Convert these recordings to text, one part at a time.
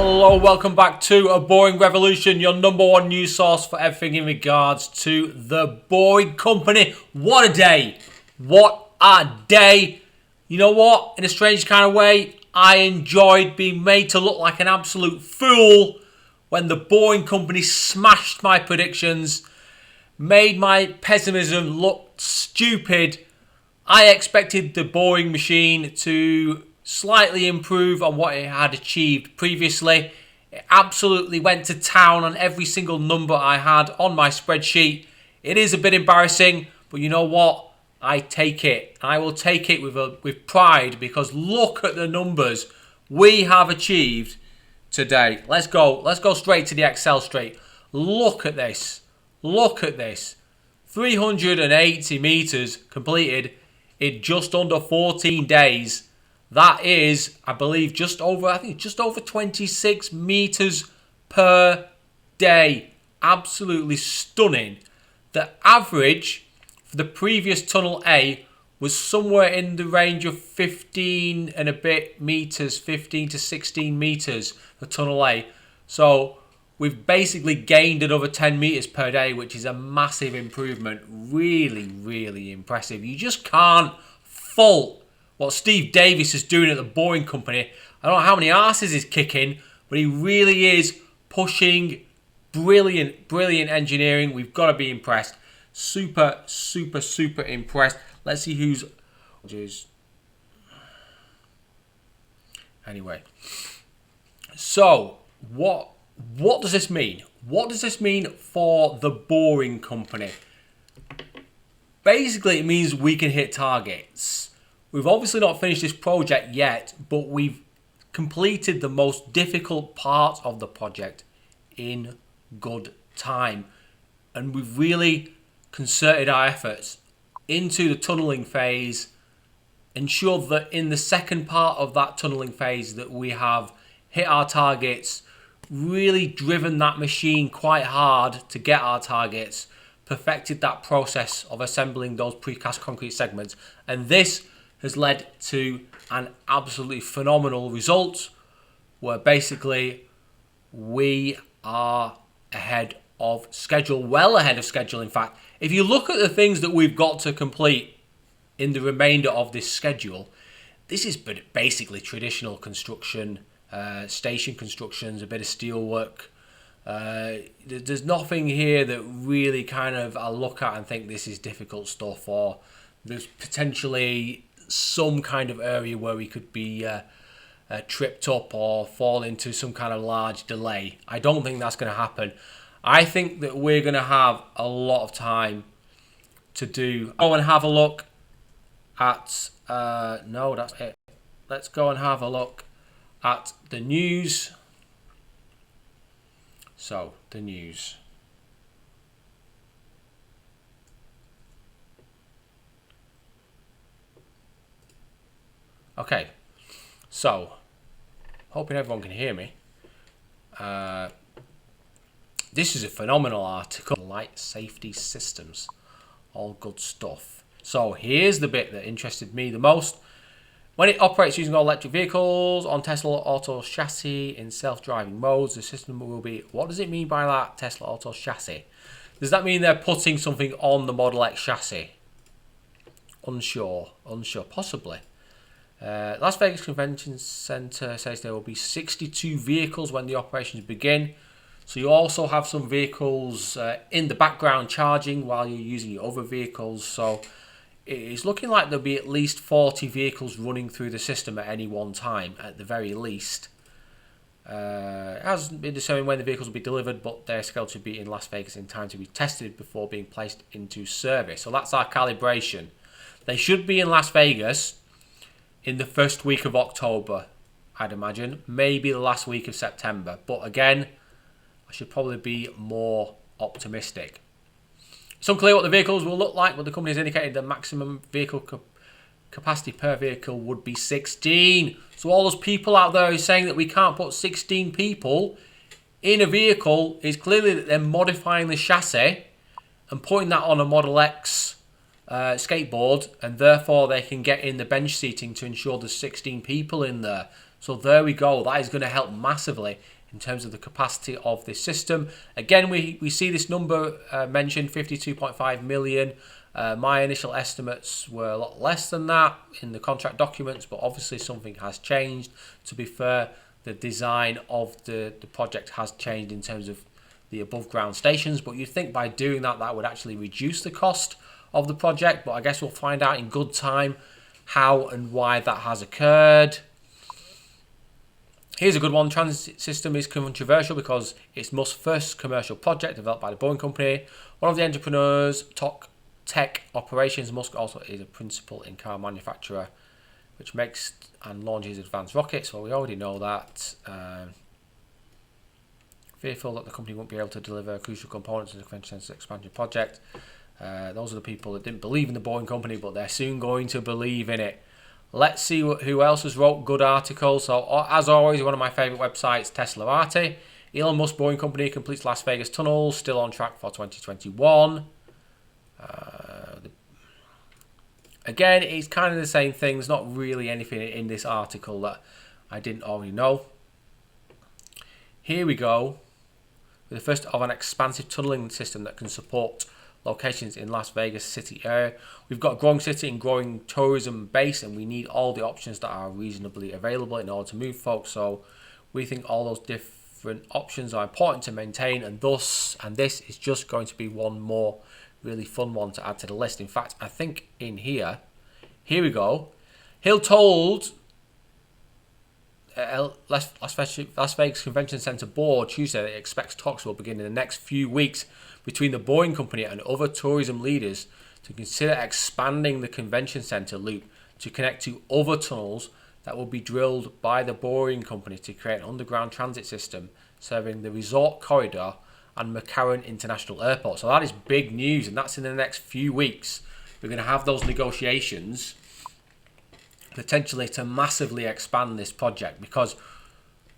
Hello, welcome back to A Boring Revolution, your number one news source for everything in regards to the Boring Company. What a day! What a day! You know what? In a strange kind of way, I enjoyed being made to look like an absolute fool when the Boring Company smashed my predictions, made my pessimism look stupid. I expected the Boring machine to slightly improve on what it had achieved previously. It absolutely went to town on every single number I had on my spreadsheet. It is a bit embarrassing, but you know what? I take it. I will take it with pride, because look at the numbers we have achieved today. Let's go straight to the Excel straight. Look at this. Look at this. 380 meters completed in just under 14 days. That is, I believe, just over 26 meters per day. Absolutely stunning. The average for the previous tunnel A was somewhere in the range of 15 and a bit meters, 15 to 16 meters for tunnel A. So we've basically gained another 10 meters per day, which is a massive improvement. Really, really impressive. You just can't fault what Steve Davis is doing at the Boring Company. I don't know how many arses he's kicking, but he really is pushing brilliant engineering. We've got to be impressed. Super impressed. Let's see who's... Anyway. So, what does this mean? What does this mean for the Boring Company? Basically, it means we can hit targets. We've obviously not finished this project yet, but we've completed the most difficult part of the project in good time. And we've really concerted our efforts into the tunnelling phase, ensured that in the second part of that tunnelling phase that we have hit our targets, really driven that machine quite hard to get our targets, perfected that process of assembling those precast concrete segments. And this has led to an absolutely phenomenal result, where basically we are ahead of schedule, well ahead of schedule in fact. If you look at the things that we've got to complete in the remainder of this schedule, this is basically traditional construction, station constructions, a bit of steel work. There's nothing here that really kind of I look at and think this is difficult stuff, or there's potentially some kind of area where we could be tripped up or fall into some kind of large delay. I don't think that's going to happen. I think that we're going to have a lot of time to go and have a look at no, that's it. Let's go and have a look at the news. So, the news. Okay, so, hoping everyone can hear me. This is a phenomenal article. Light safety systems. All good stuff. So, here's the bit that interested me the most. When it operates using all electric vehicles on Tesla Auto chassis in self-driving modes, the system will be... What does it mean by that, Tesla Auto chassis? Does that mean they're putting something on the Model X chassis? Unsure, possibly. Las Vegas Convention Center says there will be 62 vehicles when the operations begin. So you also have some vehicles in the background charging while you're using your other vehicles. So it's looking like there'll be at least 40 vehicles running through the system at any one time, at the very least. It hasn't been determined when the vehicles will be delivered, but they're scheduled to be in Las Vegas in time to be tested before being placed into service. So that's our calibration. They should be in Las Vegas in the first week of October, I'd imagine. Maybe the last week of September. But again, I should probably be more optimistic. It's unclear what the vehicles will look like, but the company has indicated the maximum vehicle capacity per vehicle would be 16. So all those people out there who are saying that we can't put 16 people in a vehicle, is clearly that they're modifying the chassis and putting that on a Model X skateboard, and therefore they can get in the bench seating to ensure there's 16 people in there. So there we go. That is going to help massively in terms of the capacity of this system. Again, we see this number mentioned, 52.5 million. My initial estimates were a lot less than that in the contract documents, but obviously something has changed. To be fair, the design of the project has changed in terms of the above ground stations, but you'd think by doing that, that would actually reduce the cost of the project, but I guess we'll find out in good time how and why that has occurred. Here's a good one. Transit system is controversial because it's Musk's first commercial project developed by the Boeing company. One of the entrepreneurs, tech operations, Musk also is a principal in car manufacturer, which makes and launches advanced rockets. Well, we already know that. Fearful that the company won't be able to deliver crucial components to the convention center expansion project. Those are the people that didn't believe in the Boeing company, but they're soon going to believe in it. Let's see who else has wrote good articles. So, as always, one of my favourite websites, Teslarati. Elon Musk Boeing company completes Las Vegas tunnels, still on track for 2021. Again, it's kind of the same thing. There's not really anything in this article that I didn't already know. Here we go. With the first of an expansive tunneling system that can support locations in Las Vegas city area. We've got a growing city and growing tourism base, and we need all the options that are reasonably available in order to move folks. So we think all those different options are important to maintain, and this is just going to be one more really fun one to add to the list. In fact, I think in here we go. Hill told Las Vegas Convention Center board Tuesday that it expects talks will begin in the next few weeks between the Boeing company and other tourism leaders to consider expanding the convention center loop to connect to other tunnels that will be drilled by the Boeing company to create an underground transit system serving the resort corridor and McCarran International Airport. So that is big news, and that's in the next few weeks. We're going to have those negotiations potentially to massively expand this project, because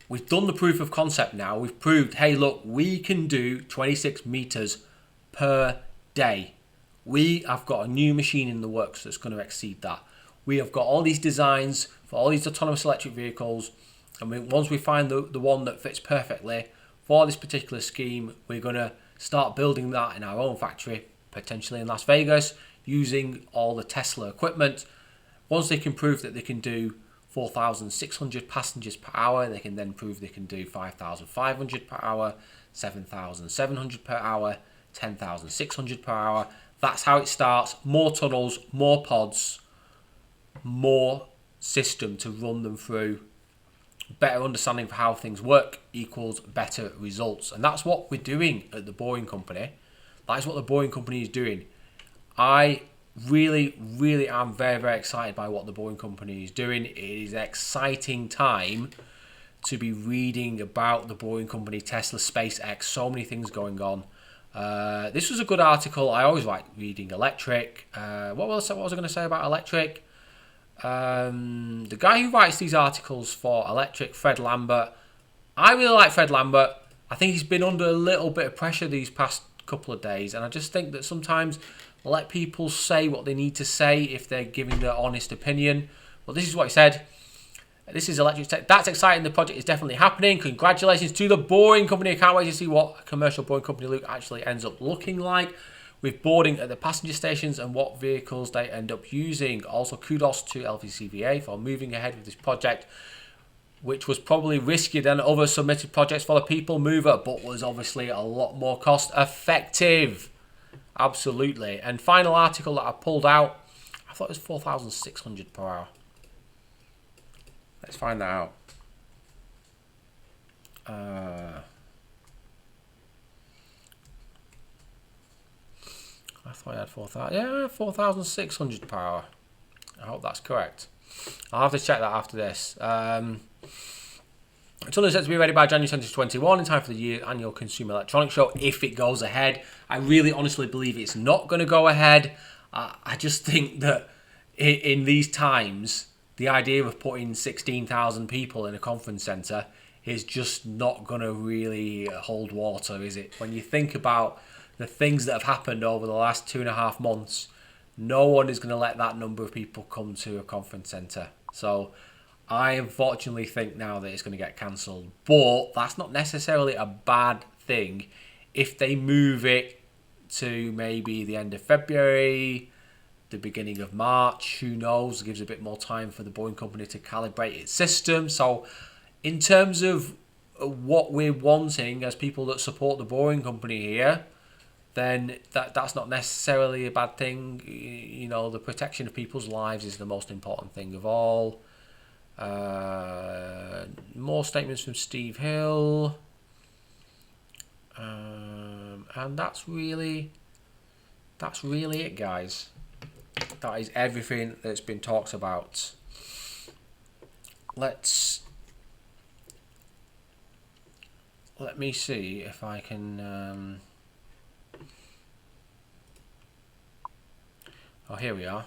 we've done the proof of concept now. We've proved, hey, look, we can do 26 meters per day. We have got a new machine in the works that's going to exceed that. We have got all these designs for all these autonomous electric vehicles, and once we find the one that fits perfectly for this particular scheme, we're going to start building that in our own factory, potentially in Las Vegas, using all the Tesla equipment. Once they can prove that they can do 4,600 passengers per hour, they can then prove they can do 5,500 per hour, 7,700 per hour, 10,600 per hour. That's how it starts. More tunnels, more pods, more system to run them through. Better understanding for how things work equals better results. And that's what we're doing at the Boeing company. That is what the Boeing company is doing. I really am very, very excited by what the Boeing company is doing. It is an exciting time to be reading about the Boeing company, Tesla, SpaceX, so many things going on. This was a good article. I always like reading electric. What was I going to say about electric? The guy who writes these articles for electric, Fred Lambert. I really like Fred Lambert. I think he's been under a little bit of pressure these past couple of days, and I just think that sometimes let people say what they need to say if they're giving their honest opinion. Well, this is what he said. This is electric tech. That's exciting. The project is definitely happening. Congratulations to the Boeing company. I can't wait to see what a commercial Boeing company look actually ends up looking like, with boarding at the passenger stations and what vehicles they end up using. Also, kudos to LVCVA for moving ahead with this project, which was probably riskier than other submitted projects for the People Mover, but was obviously a lot more cost effective. Absolutely. And final article that I pulled out, I thought it was 4,600 per hour. Let's find that out. I thought I had 4,000. Yeah, 4,600 per hour. I hope that's correct. I'll have to check that after this. The tunnel is set to be ready by January 2021 in time for the year annual Consumer Electronics Show, if it goes ahead. I really honestly believe it's not going to go ahead. I just think that in these times, the idea of putting 16,000 people in a conference centre is just not going to really hold water, is it? When you think about the things that have happened over the last 2.5 months, no one is going to let that number of people come to a conference centre. So I unfortunately think now that it's going to get cancelled. But that's not necessarily a bad thing if they move it to maybe the end of February, the beginning of March. Who knows? It gives a bit more time for the Boeing company to calibrate its system. So in terms of what we're wanting as people that support the Boeing company here, then that's not necessarily a bad thing. You know, the protection of people's lives is the most important thing of all. More statements from Steve Hill. And that's really it, guys. That is everything that's been talked about. Let me see if I can... Oh, here we are.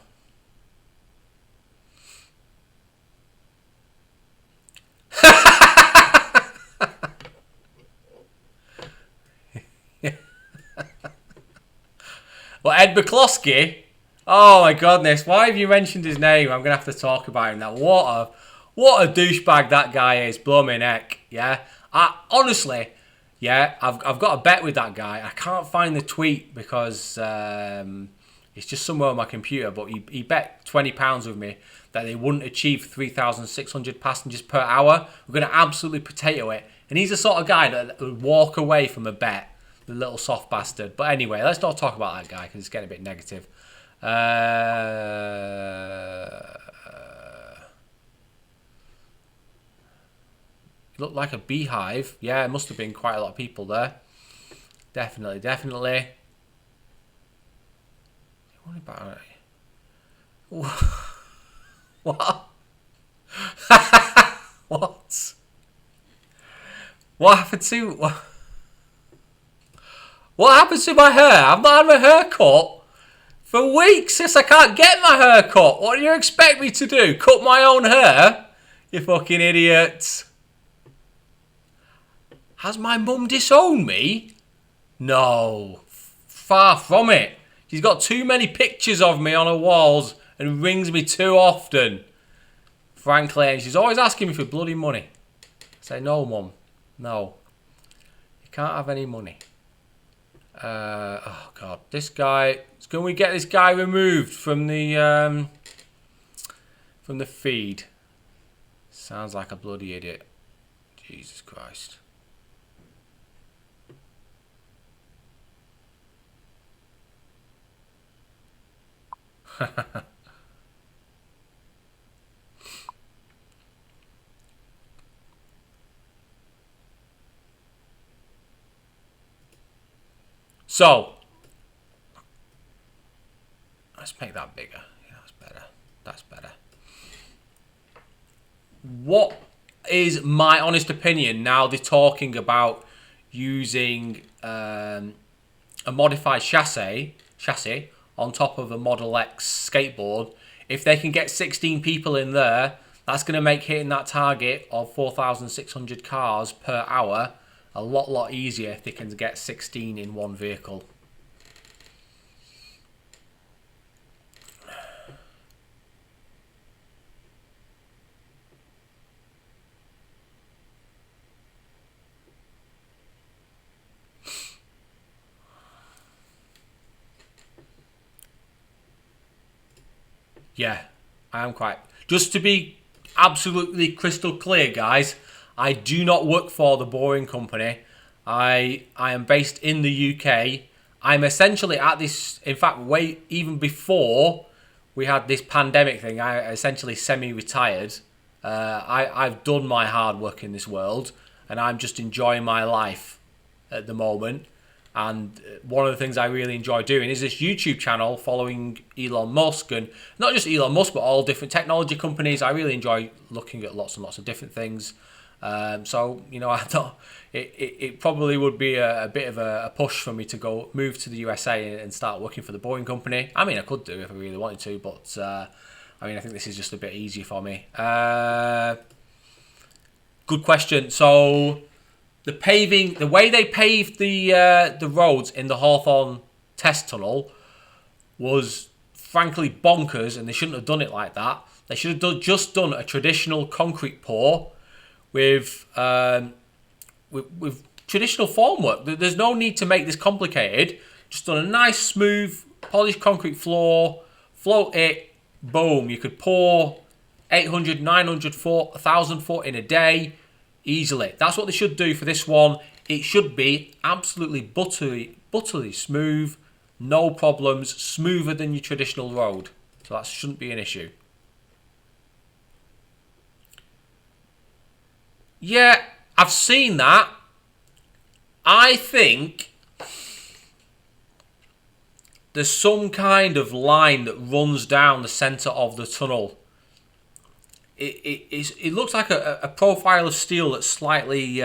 Well, Ed McCloskey. Oh my goodness! Why have you mentioned his name? I'm gonna have to talk about him now. What a douchebag that guy is. Blow me neck. Yeah. Honestly, yeah. I've got a bet with that guy. I can't find the tweet because it's just somewhere on my computer. But he bet £20 with me that they wouldn't achieve 3,600 passengers per hour. We're gonna absolutely potato it. And he's the sort of guy that would walk away from a bet. The little soft bastard. But anyway, let's not talk about that guy because it's getting a bit negative. It looked like a beehive. Yeah, it must have been quite a lot of people there. Definitely. What about it? What? What? What happened to... What happened to my hair? I've not had my hair cut for weeks since I can't get my hair cut. What do you expect me to do? Cut my own hair? You fucking idiot. Has my mum disowned me? No. Far from it. She's got too many pictures of me on her walls and rings me too often. Frankly, and she's always asking me for bloody money. I say, no, mum. No. You can't have any money. Oh god, this guy. Can we get this guy removed from the feed? Sounds like a bloody idiot. Jesus Christ. So, let's make that bigger. Yeah, that's better. That's better. What is my honest opinion now they're talking about using a modified chassis on top of a Model X skateboard? If they can get 16 people in there, that's going to make hitting that target of 4,600 cars per hour a lot easier if they can get 16 in one vehicle. Yeah, I am quite... Just to be absolutely crystal clear, guys, I do not work for the Boeing company. I am based in the UK. I'm essentially at this... In fact, even before we had this pandemic thing, I essentially semi-retired. I've done my hard work in this world, and I'm just enjoying my life at the moment. And one of the things I really enjoy doing is this YouTube channel following Elon Musk, and not just Elon Musk, but all different technology companies. I really enjoy looking at lots and lots of different things. So, you know, I thought it probably would be a bit of a push for me to move to the USA and start working for the Boeing company. I mean, I could do if I really wanted to, but I mean, I think this is just a bit easier for me. Good question. So... The way they paved the roads in the Hawthorne test tunnel was frankly bonkers, and they shouldn't have done it like that. They should have just done a traditional concrete pour with traditional formwork. There's no need to make this complicated. Just on a nice, smooth, polished concrete floor, float it, boom. You could pour 800, 900 foot, 1,000 foot in a day easily. That's what they should do for this one. It should be absolutely buttery smooth, no problems, smoother than your traditional road. So that shouldn't be an issue. Yeah, I've seen that. I think there's some kind of line that runs down the centre of the tunnel. It looks like a profile of steel that's slightly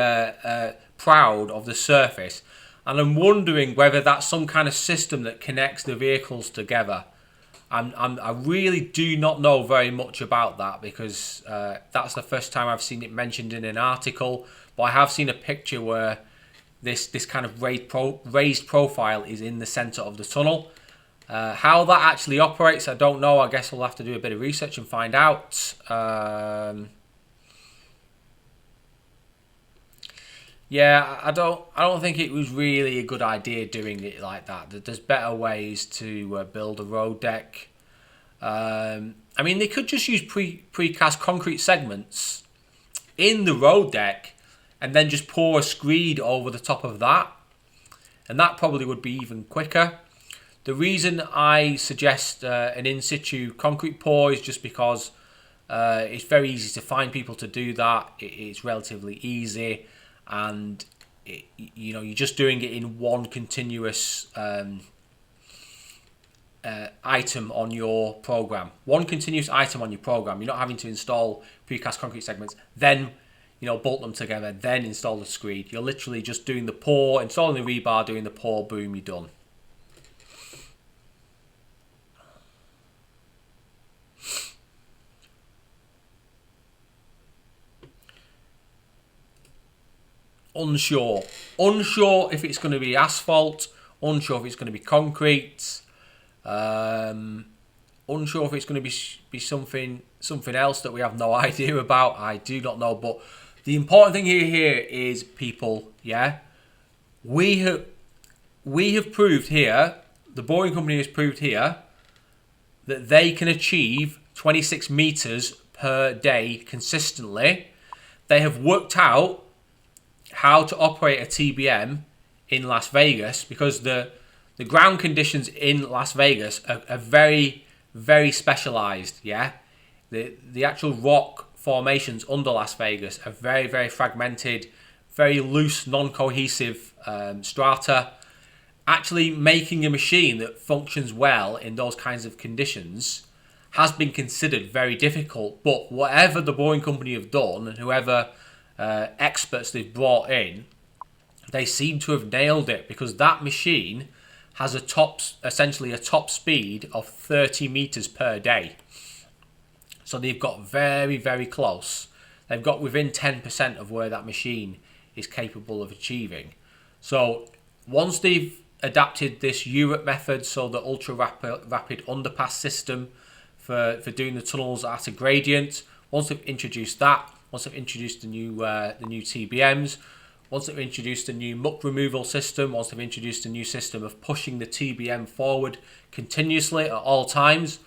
proud of the surface. And I'm wondering whether that's some kind of system that connects the vehicles together. I really do not know very much about that because that's the first time I've seen it mentioned in an article. But I have seen a picture where this kind of raised profile is in the centre of the tunnel. How that actually operates, I don't know. I guess we'll have to do a bit of research and find out. Yeah, I don't think it was really a good idea doing it like that. There's better ways to build a road deck. I mean, they could just use precast concrete segments in the road deck and then just pour a screed over the top of that. And that probably would be even quicker. The reason I suggest an in-situ concrete pour is just because it's very easy to find people to do that. It's relatively easy. And you're just doing it in one continuous item on your program. One continuous item on your program. You're not having to install precast concrete segments, then bolt them together, then install the screed. You're literally just doing the pour, installing the rebar, doing the pour, boom, you're done. Unsure if it's going to be asphalt, unsure if it's going to be concrete, unsure if it's going to be something else that we have no idea about. I do not know, but the important thing here is people. Yeah, we have proved here, the boring company has proved here that they can achieve 26 meters per day consistently. They have worked out how to operate a TBM in Las Vegas because the ground conditions in Las Vegas are very, very specialized. Yeah, the actual rock formations under Las Vegas are very, very fragmented, very loose, non-cohesive strata. Actually making a machine that functions well in those kinds of conditions has been considered very difficult. But whatever the boring company have done and whoever experts they've brought in, they seem to have nailed it because that machine has essentially a top speed of 30 meters per day. So they've got very, very close. They've got within 10% of where that machine is capable of achieving. So once they've adapted this Europe method, so the ultra rapid underpass system for doing the tunnels at a gradient, once they've introduced that, once they've introduced the new TBMs, once they've introduced a new muck removal system, once they've introduced a new system of pushing the TBM forward continuously at all times,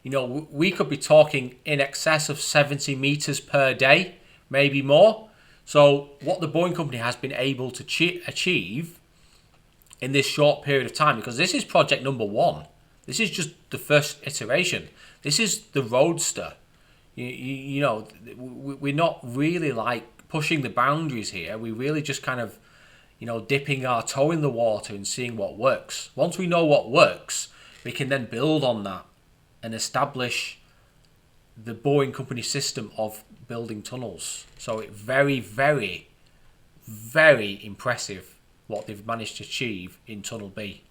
we could be talking in excess of 70 meters per day, maybe more. So what the Boeing company has been able to achieve in this short period of time, because this is project number 1. This is just the first iteration. This is the Roadster. We're not really like pushing the boundaries here. We're really just kind of, dipping our toe in the water and seeing what works. Once we know what works, we can then build on that and establish the Boeing company system of building tunnels. So it's very, very, very impressive what they've managed to achieve in Tunnel B.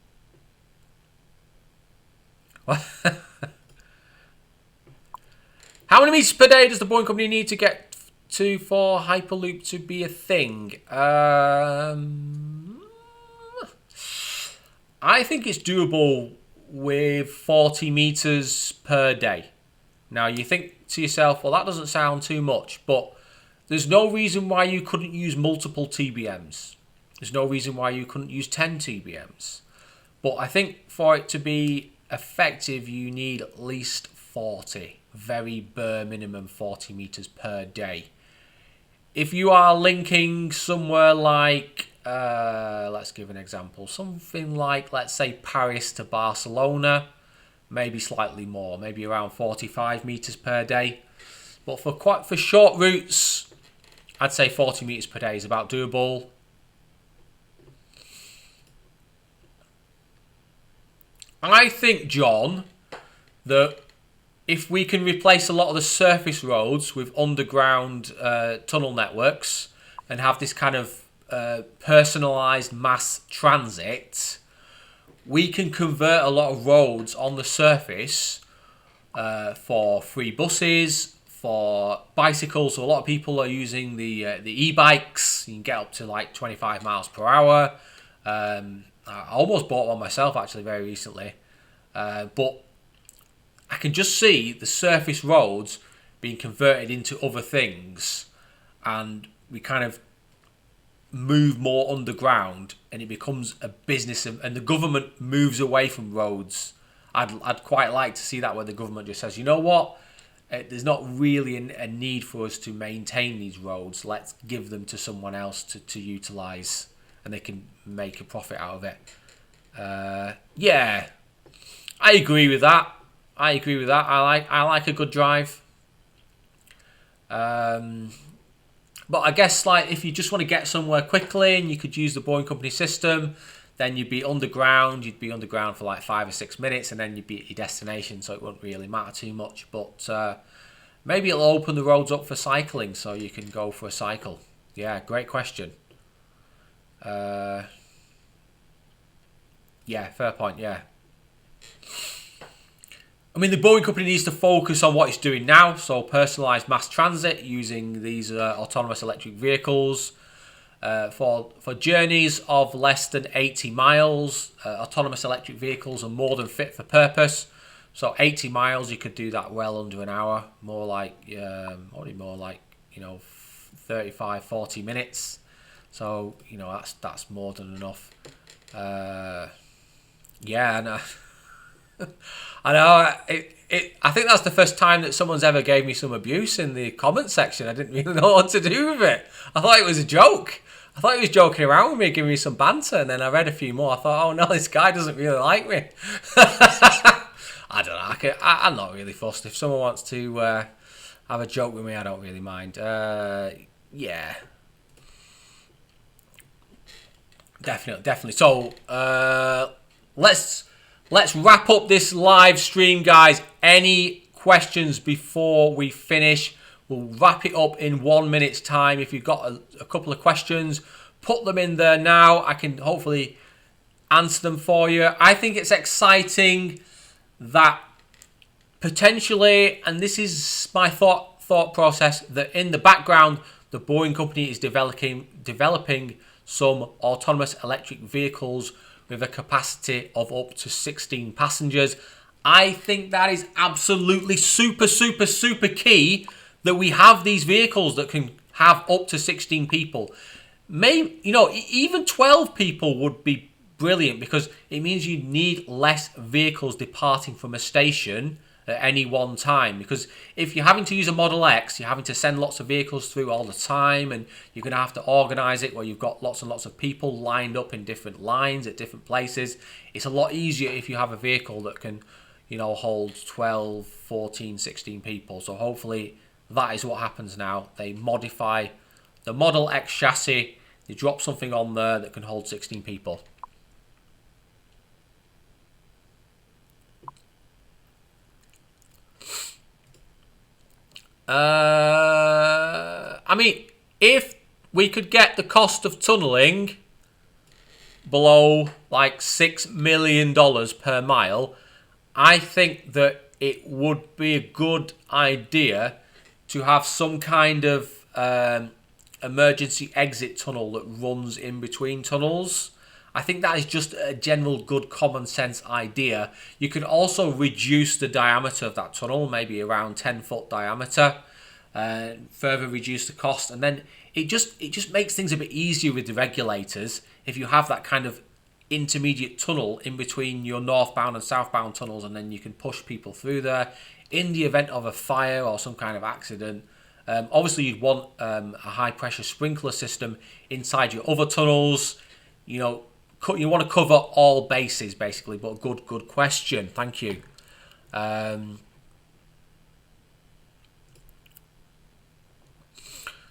How many meters per day does the Boeing company need to get to for Hyperloop to be a thing? I think it's doable with 40 meters per day. Now, you think to yourself, well, that doesn't sound too much, but there's no reason why you couldn't use multiple TBMs. There's no reason why you couldn't use 10 TBMs. But I think for it to be effective, you need at least 40. Very bare minimum 40 meters per day. If you are linking somewhere like, let's give an example, something like, let's say, Paris to Barcelona, maybe slightly more, maybe around 45 meters per day. But for short routes, I'd say 40 meters per day is about doable. I think, John, that if we can replace a lot of the surface roads with underground tunnel networks and have this kind of personalised mass transit, we can convert a lot of roads on the surface for free buses, for bicycles. So a lot of people are using the e-bikes. You can get up to like 25 miles per hour. I almost bought one myself actually very recently. But I can just see the surface roads being converted into other things, and we kind of move more underground, and it becomes a business, and the government moves away from roads. I'd quite like to see that, where the government just says, you know what, there's not really a need for us to maintain these roads. Let's give them to someone else to utilise, and they can make a profit out of it. Yeah, I agree with that. I like a good drive. But I guess like if you just want to get somewhere quickly and you could use the Boring Company system, then you'd be underground. You'd be underground for like 5 or 6 minutes, and then you'd be at your destination. So it wouldn't really matter too much. But maybe it'll open the roads up for cycling, so you can go for a cycle. Yeah, great question. Yeah, fair point. Yeah. I mean, the Boring Company needs to focus on what it's doing now. So personalised mass transit using these autonomous electric vehicles for journeys of less than 80 miles. Autonomous electric vehicles are more than fit for purpose. So 80 miles, you could do that well under an hour. More like, only more like, 35, 40 minutes. So, that's more than enough. Yeah, and I know. I think that's the first time that someone's ever gave me some abuse in the comment section. I didn't really know what to do with it. I thought it was a joke. I thought he was joking around with me, giving me some banter, and then I read a few more. I thought, oh no, this guy doesn't really like me. I don't know. I'm not really fussed. If someone wants to have a joke with me, I don't really mind. Yeah. Definitely. So, let's wrap up this live stream, guys. Any questions before we finish? We'll wrap it up in 1 minute's time. If you've got a couple of questions, put them in there now. I can hopefully answer them for you. I think it's exciting that potentially, and this is my thought process, that in the background, the Boring Company is developing some autonomous electric vehicles with a capacity of up to 16 passengers. I think that is absolutely super key, that we have these vehicles that can have up to 16 people. Maybe, even 12 people would be brilliant, because it means you need less vehicles departing from a station at any one time. Because if you're having to use a Model X, you're having to send lots of vehicles through all the time, and you're going to have to organise it where you've got lots and lots of people lined up in different lines at different places. It's a lot easier if you have a vehicle that can, hold 12, 14, 16 people. So hopefully that is what happens now. They modify the Model X chassis, they drop something on there that can hold 16 people. I mean, if we could get the cost of tunnelling below like $6 million per mile, I think that it would be a good idea to have some kind of emergency exit tunnel that runs in between tunnels. I think that is just a general good common sense idea. You can also reduce the diameter of that tunnel, maybe around 10-foot diameter, further reduce the cost, and then it just makes things a bit easier with the regulators if you have that kind of intermediate tunnel in between your northbound and southbound tunnels, and then you can push people through there in the event of a fire or some kind of accident. Obviously, you'd want a high pressure sprinkler system inside your other tunnels. You know, you want to cover all bases basically. But good question. Thank you.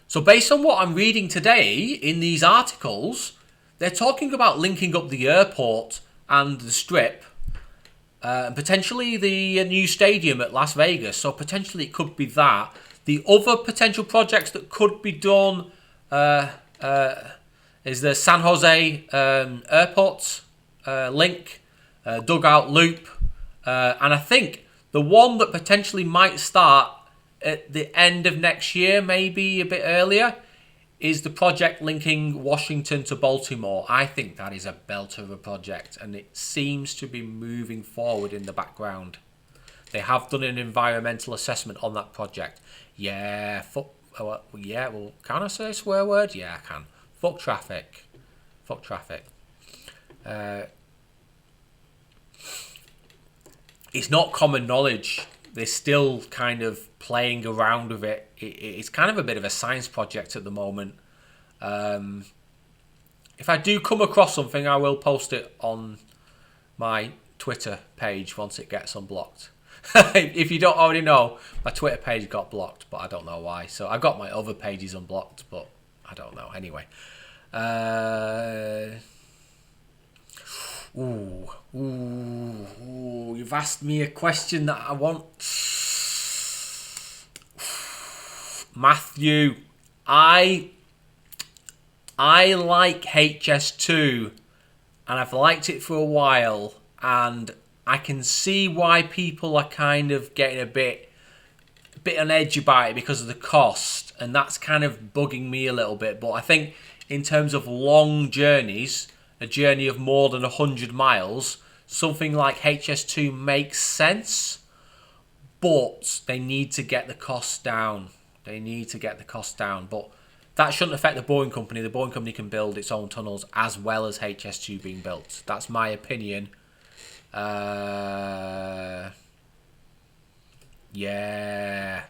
So based on what I'm reading today in these articles, they're talking about linking up the airport and the strip, and potentially the new stadium at Las Vegas. So potentially it could be that. The other potential projects that could be done is the San Jose airport link, dugout loop, and I think the one that potentially might start at the end of next year, maybe a bit earlier, is the project linking Washington to Baltimore. I think that is a belter of a project, and it seems to be moving forward in the background. They have done an environmental assessment on that project. Yeah, well, can I say a swear word? Yeah, I can. Fuck traffic. Fuck traffic. It's not common knowledge. They're still kind of playing around with it. It's kind of a bit of a science project at the moment. If I do come across something, I will post it on my Twitter page once it gets unblocked. If you don't already know, my Twitter page got blocked, but I don't know why. So I got my other pages unblocked, but I don't know. Anyway. You've asked me a question that I want. Matthew, I like HS2, and I've liked it for a while, and I can see why people are kind of getting a bit on edge about it because of the cost, and that's kind of bugging me a little bit. But I think in terms of long journeys, a journey of more than 100 miles, something like HS2 makes sense, but they need to get the costs down. But that shouldn't affect the Boring Company. The Boring Company can build its own tunnels as well as HS2 being built. That's my opinion. Yeah.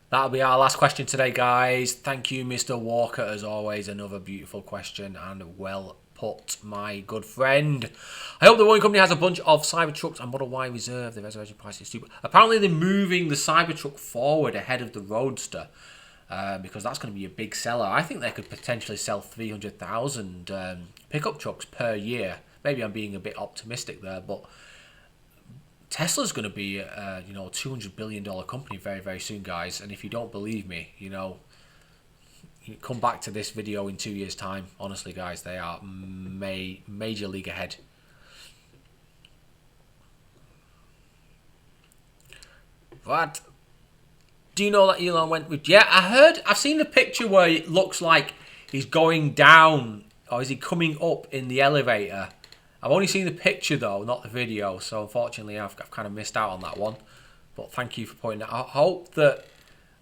That'll be our last question today, guys. Thank you, Mr. Walker, as always. Another beautiful question and well put, my good friend. I hope the Boring Company has a bunch of Cybertrucks and Model Y reserved. The reservation price is stupid. Apparently, they're moving the Cybertruck forward ahead of the Roadster because that's going to be a big seller. I think they could potentially sell 300,000 pickup trucks per year. Maybe I'm being a bit optimistic there, but Tesla's going to be a $200 billion company very, very soon, guys. And if you don't believe me, you come back to this video in 2 years' time. Honestly, guys, they are major league ahead. But do you know that Elon went with... Yeah, I've seen the picture where it looks like he's going down, or is he coming up in the elevator? I've only seen the picture, though, not the video. So, unfortunately, I've kind of missed out on that one. But thank you for pointing that out. I hope that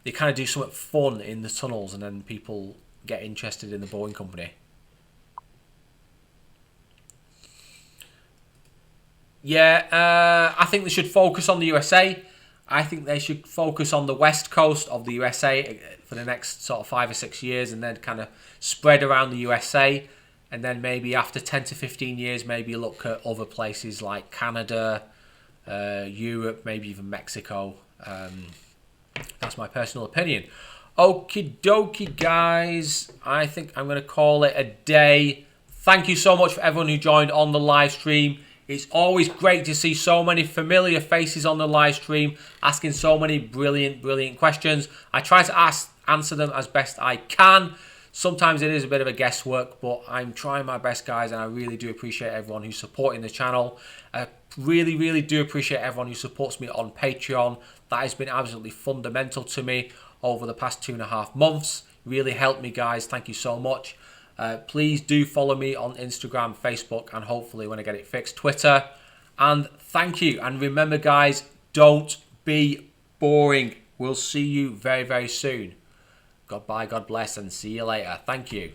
they kind of do something fun in the tunnels and then people get interested in the Boring Company. Yeah, I think they should focus on the USA. I think they should focus on the west coast of the USA for the next sort of 5 or 6 years and then kind of spread around the USA. And then maybe after 10 to 15 years, maybe look at other places like Canada, Europe, maybe even Mexico. That's my personal opinion. Okie dokie, guys. I think I'm going to call it a day. Thank you so much for everyone who joined on the live stream. It's always great to see so many familiar faces on the live stream, asking so many brilliant questions. I try to answer them as best I can. Sometimes it is a bit of a guesswork, but I'm trying my best, guys, and I really do appreciate everyone who's supporting the channel. I really do appreciate everyone who supports me on Patreon. That has been absolutely fundamental to me over the past 2.5 months. Really helped me, guys. Thank you so much. Please do follow me on Instagram, Facebook, and hopefully when I get it fixed, Twitter. And thank you. And remember, guys, don't be boring. We'll see you very, very soon. Goodbye, God bless, and see you later. Thank you.